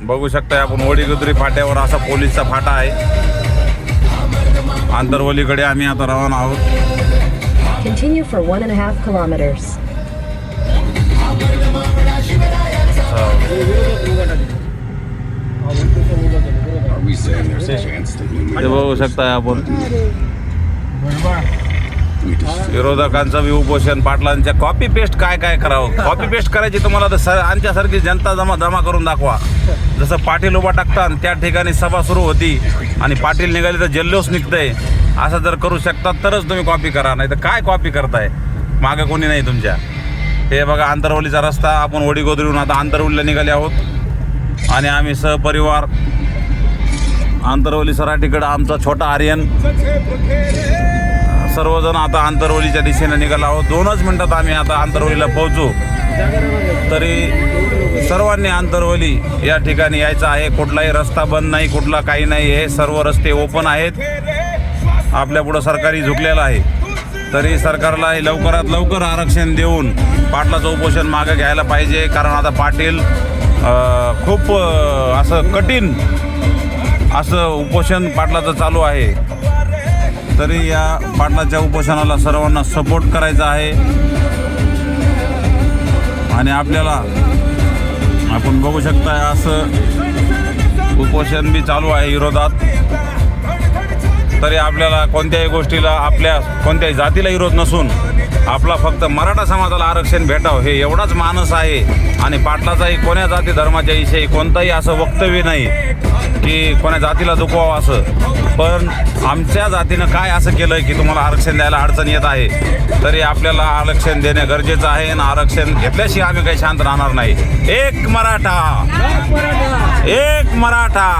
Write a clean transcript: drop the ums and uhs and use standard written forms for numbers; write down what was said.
बघू शकता आपण वडीगुद्री फाट्यावर असा पोलीसचा फाटा आहे. आंतरवलीकडे आम्ही आता रवाना आहोत. Continue for 1.5 kilometers. हे बघू शकता आपण विरोधकांचं बी उपोषण. पाटलांच्या कॉपी पेस्ट काय काय करावं. कॉपी पेस्ट करायची तुम्हाला तर आमच्यासारखी जनता जमा करून दाखवा. जसं पाटील उभा टाकतात त्या ठिकाणी सभा सुरू होती आणि पाटील निघाले तर जल्लोष निघतंय. असं जर करू शकतात तरच तुम्ही कॉपी करा, नाही तर काय कॉपी करताय. मागं कोणी नाही तुमच्या. हे बघा आंतरवलीचा रस्ता. आपण वडीगोद्रीहून आता आंतरवलीला निघाले आहोत आणि आम्ही सहपरिवार आंतरवली सराटीकडं आमचा छोटा आर्यन सर्वजण आता आंतरवलीच्या दिशेने निघालो आहोत. 2च मिनिटात आम्ही आता आंतरवलीला पोहोचू. तरी सर्वांनी आंतरवली या ठिकाणी यायचं आहे. कुठलाही रस्ता बंद नाही, कुठला काही नाही. हे सर्व रस्ते ओपन आहेत. आपल्या पुढं सरकारी झुकलेलं आहे. तरी सरकारला लवकरात लवकर आरक्षण देऊन पाटलाचं उपोषण मागं घ्यायला पाहिजे. कारण आता पाटील खूप असं कठीण असं उपोषण पाटलाचं चालू आहे. तरी या पाटलाच्या उपोषणाला सर्वांना सपोर्ट करायचा आहे. आणि आपल्याला आपण बघू शकता असं उपोषण बी चालू आहे विरोधात. तरी आपल्याला कोणत्याही गोष्टीला आपल्या कोणत्याही जातीला विरोध नसून आपला फक्त मराठा समाजाला आरक्षण भेटावं हे एवढाच मानस आहे. आणि पाटलाचाही कोण्या जाती धर्माच्या विषयी कोणतंही असं वक्तव्य नाही की कोण्या जातीला दुखवावं असं. पण आमच्या जातीनं काय असं केलं की तुम्हाला आरक्षण द्यायला अडचण येत आहे. तरी आपल्याला आरक्षण देणे गरजेचं आहे आणि आरक्षण घेतल्याशिवाय आम्ही काही शांत राहणार नाही. एक मराठा, एक मराठा.